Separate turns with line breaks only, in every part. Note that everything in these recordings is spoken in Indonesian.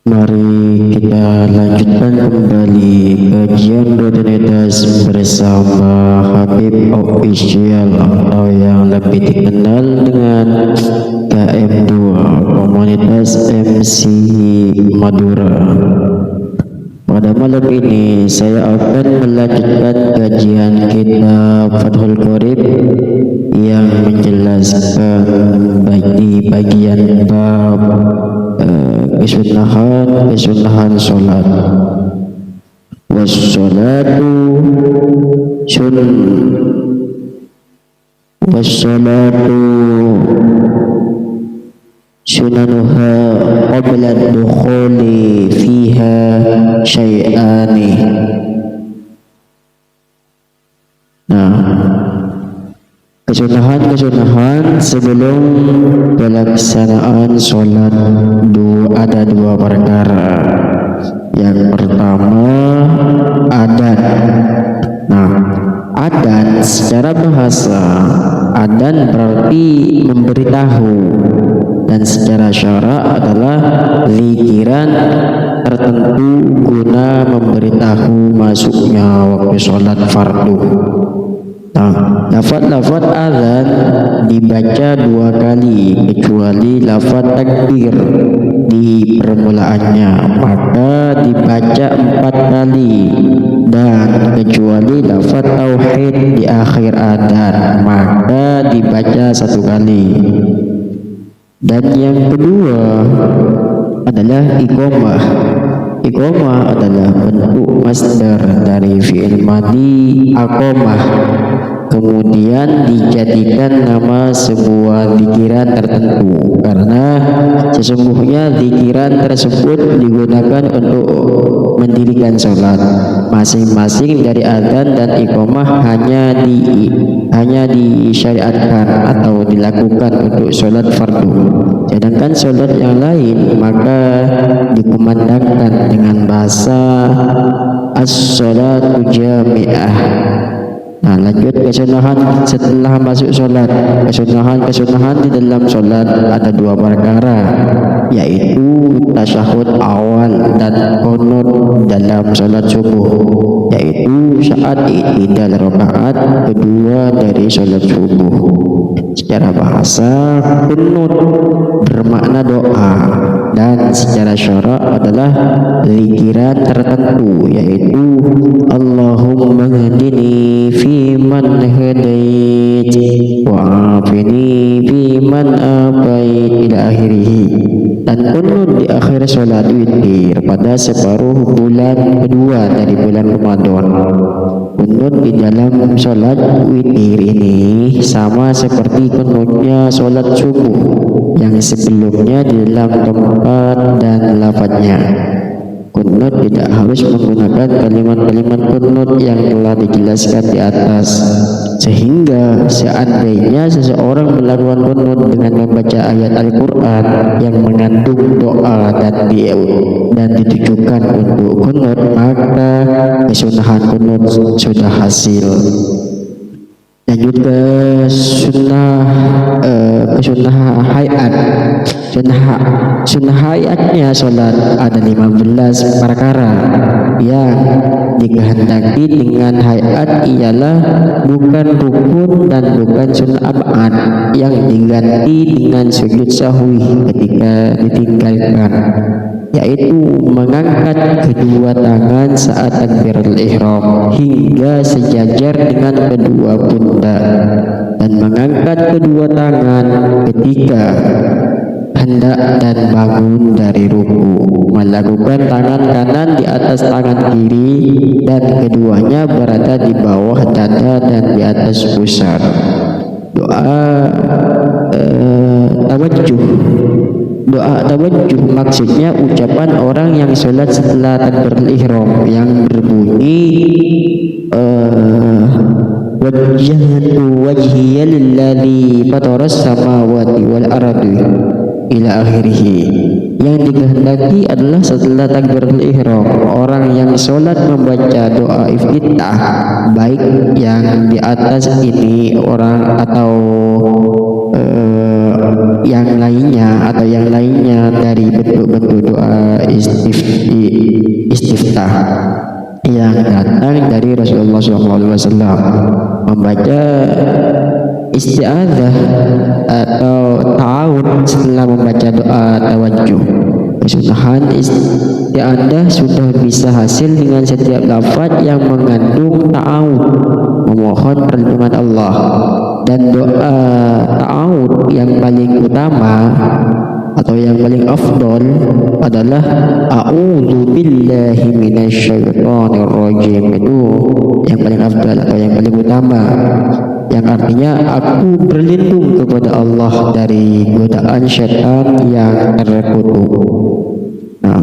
Mari kita lanjutkan kembali kajian rutinitas bersama Habib Official atau yang lebih dikenal dengan KM2 Komunitas MC Madura. Pada malam ini saya akan melanjutkan kajian kitab Fathul Qorib yang menjelaskan di bagian bab kesunahan sholat. Wassalatu sunanuha qabla dukhuli fiha syai'ani. Nah, kesunahan sebelum pelaksanaan sholat ada dua perkara. Yang pertama, adzan. Nah, adzan secara bahasa, adzan berarti memberitahu, dan secara syara adalah zikiran tertentu guna memberitahu masuknya waktu sholat fardu. Nah, lafaz adzan dibaca dua kali kecuali lafaz takbir di permulaannya, maka dibaca 4 kali, dan kecuali lafaz tauhid di akhir adzan maka dibaca 1 kali. Dan yang kedua adalah iqamah. Iqamah adalah bentuk masdar dari fi'il madhi aqamah, kemudian dijadikan nama sebuah zikiran tertentu, karena sesungguhnya zikiran tersebut digunakan untuk mendirikan sholat. Masing-masing dari adzan dan iqamah hanya disyariatkan atau dilakukan untuk sholat fardu. Sedangkan sholat yang lain maka dikumandangkan dengan bahasa as-sholatu jami'ah. Nah, lanjut kesunahan setelah masuk sholat. Kesunahan di dalam sholat ada 2 perkara, yaitu tasyahud awal dan qunut dalam sholat subuh, yaitu saat i'tidal rakaat kedua dari sholat subuh. Secara bahasa, qunut bermakna doa, dan secara syara adalah zikiran tertentu, yaitu Allahumma hdini fi man hadait wa afini fi man afait ila akhirih. Dan qunut di akhir sholat witir pada separuh bulan kedua dari bulan Ramadan. Qunut di dalam sholat witir ini sama seperti qunutnya sholat subuh yang sebelumnya di dalam tempat dan lafadznya. Qunut tidak harus menggunakan kalimat-kalimat qunut yang telah dijelaskan di atas, sehingga seandainya seseorang melakukan qunut dengan membaca ayat Al-Quran yang mengandung doa dan ditujukan untuk qunut, maka kesunahan qunut sudah hasil. Lanjut ke sunnah hayat. Sunnah hayatnya sholat ada 15 perkara yang dikehendaki dengan hayat, ialah bukan rukun dan bukan sunnah ab'ad yang diganti dengan sujud sahwi ketika ditinggalkan, yaitu mengangkat kedua tangan saat takbiratul ihram hingga sejajar dengan kedua pundak, dan mengangkat kedua tangan ketika hendak dan bangun dari ruku, melakukan tangan kanan di atas tangan kiri dan keduanya berada di bawah dada dan di atas pusar. Doa tawajjuh maksudnya ucapan orang yang sholat setelah takbiratul ihram yang berbunyi wajjahtu wajhiya lilladzi fataras samawati wal ardi ila akhirih. Yang dikehendaki adalah setelah takbiratul ihram orang yang sholat membaca doa iftitah, baik yang di atas ini orang atau yang lainnya atau yang lainnya dari bentuk-bentuk doa istiftah yang datang dari Rasulullah SAW. Membaca isti'adzah atau ta'awud setelah membaca doa tawajjuh. Kesunahan isti'adzah sudah bisa hasil dengan setiap lafaz yang mengandung ta'awud, memohon perlindungan Allah. Dan doa ta'awud yang paling utama atau yang paling afdal adalah a'udzu billahi minasyaitonir rajim. Itu yang paling afdal atau yang paling utama, yang artinya aku berlindung kepada Allah dari godaan syaitan yang terkutuk. Nah,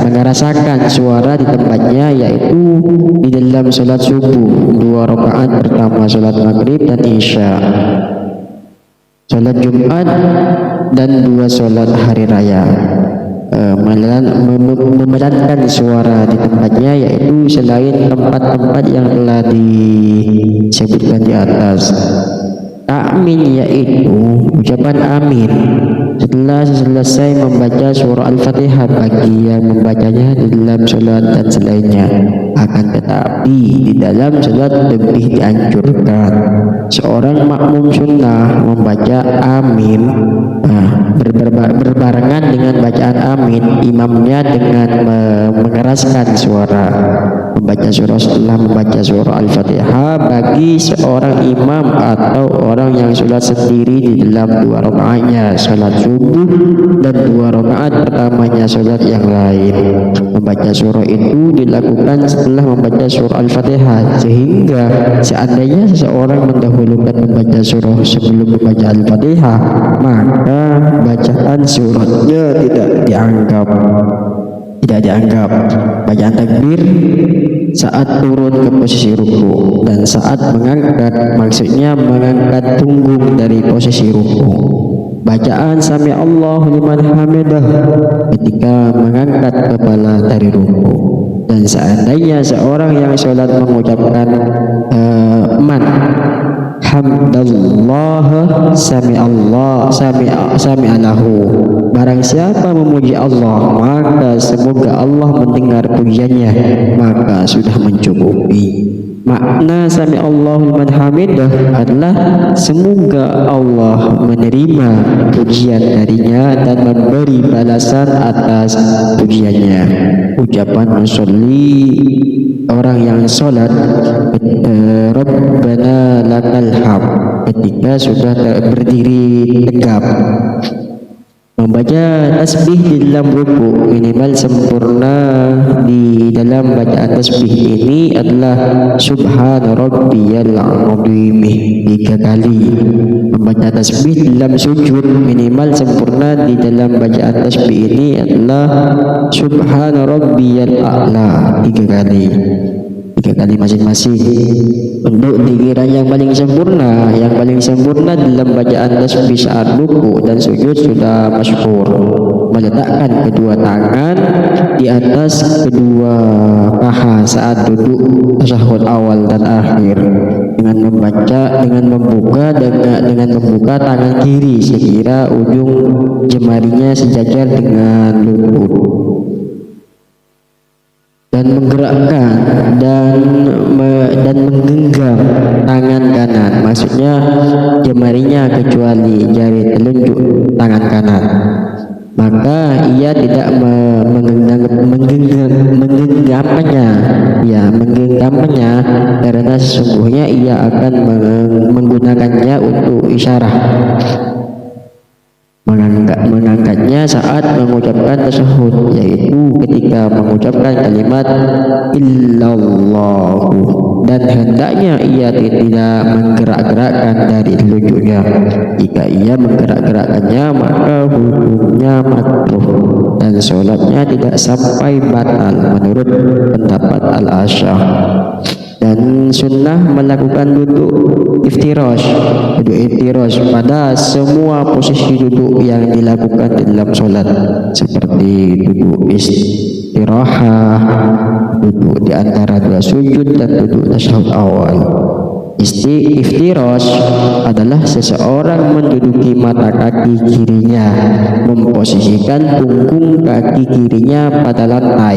mengerasakan suara di tempatnya, yaitu di dalam sholat subuh 2 rakaat pertama sholat maghrib dan isya, sholat Jumat dan 2 sholat hari raya. Memerankan suara di tempatnya, yaitu selain tempat-tempat yang telah disebutkan di atas. Takmin yaitu ucapan amin setelah selesai membaca surah Al-Fatihah bagi yang membacanya di dalam sholat dan selainnya. Akan tetapi di dalam sholat lebih dianjurkan seorang makmum sunnah membaca amin berbarengan dengan bacaan amin imamnya dengan mengeraskan suara membaca surah setelah membaca surah Al-Fatihah bagi seorang imam atau orang yang sholat sendiri di dalam 2 rakaatnya sholat subuh dan 2 rakaat pertamanya sholat yang lain. Membaca surah itu dilakukan setelah membaca surah Al-Fatihah, sehingga seandainya seseorang mendahulukan membaca surah sebelum membaca Al-Fatihah, maka bacaan suratnya tidak dianggap. Bacaan takbir saat turun ke posisi ruku dan saat mengangkat, maksudnya mengangkat punggung dari posisi ruku. Bacaan sami Allahu liman hamidah ketika mengangkat kepala dari ruku. Dan seandainya seorang yang sholat mengucapkan man hamdallah sami alahu, barang siapa memuji Allah maka semoga Allah mendengar pujiannya, maka sudah mencukupi. Makna sami Allahu liman hamidah adalah semoga Allah menerima pujian darinya dan memberi balasan atas pujiannya. Ucapan musolli, orang yang sholat, Rabbana lakal hamd, ketika sudah berdiri tegap. Membaca tasbih di dalam ruku minimal sempurna di dalam bacaan tasbih ini adalah subhana rabbiyal azim 3 kali. Membaca tasbih di dalam sujud minimal sempurna di dalam bacaan tasbih ini adalah subhana rabbiyal a'la 3 kali. 3 kali masing-masing. Untuk dikira yang paling sempurna dalam bacaan tasbih saat ruku dan sujud sudah masyhur, meletakkan kedua tangan di atas kedua paha saat duduk tasyahud awal dan akhir, dengan membuka tangan kiri sekira ujung jemarinya sejajar dengan lutut, dan menggerakkan dan menggenggam tangan kanan, maksudnya jemarinya kecuali jari telunjuk tangan kanan. Maka ia tidak menggenggamnya karena sesungguhnya ia akan menggunakannya untuk isyarah, mengangkatnya saat mengucapkan tasyahud, yaitu ketika mengucapkan kalimat illallahu, dan hendaknya ia tidak menggerak-gerakkan dari telunjuknya. Jika ia menggerak-gerakkannya maka hukumnya makruh dan sholatnya tidak sampai batal menurut pendapat Al-Asy'ah. Dan sunnah melakukan duduk iftirash pada semua posisi duduk yang dilakukan dalam sholat, seperti duduk istirahah, duduk di antara 2 sujud, dan duduk tasyahud awal. Iftirosh adalah seseorang menduduki mata kaki kirinya, memposisikan punggung kaki kirinya pada lantai,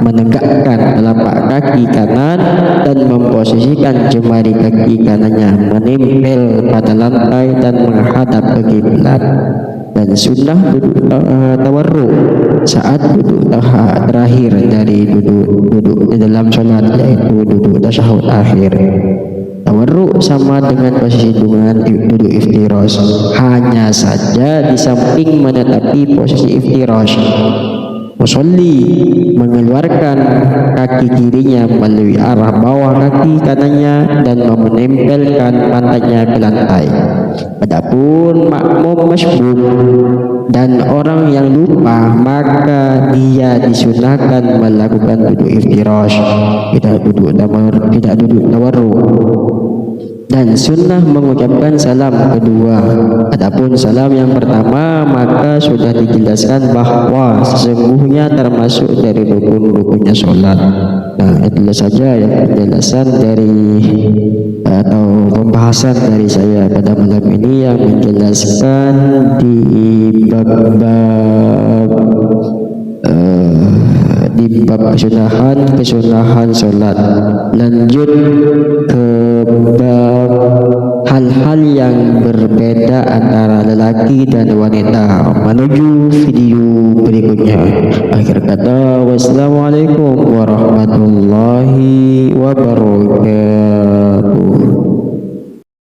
menegakkan telapak kaki kanan dan memposisikan jemari kaki kanannya menempel pada lantai dan menghadap ke kiblat. Dan sunnah duduk tawarruk saat duduk terakhir dari duduk di dalam sholat, yaitu duduk tasyahud akhir. Tawarruk sama dengan posisi duduk iftirosh, hanya saja di samping menetapi posisi iftirosh, musolli mengeluarkan kaki kirinya melalui arah bawah kaki kanannya dan menempelkan pantatnya ke lantai. Adapun makmum masbuk dan orang yang lupa, maka dia disunahkan melakukan duduk iftirosh, tidak duduk tawarruk, dan sunnah mengucapkan salam kedua. Adapun salam yang pertama maka sudah dijelaskan bahwa sesungguhnya termasuk dari rukun-rukunnya sholat. Nah, itulah saja yang penjelasan dari atau pembahasan dari saya pada malam ini yang menjelaskan di bab kesunahan sholat. Lanjut ke bab hal-hal yang berbeda antara lelaki dan wanita menuju video berikutnya. Akhir kata, wassalamualaikum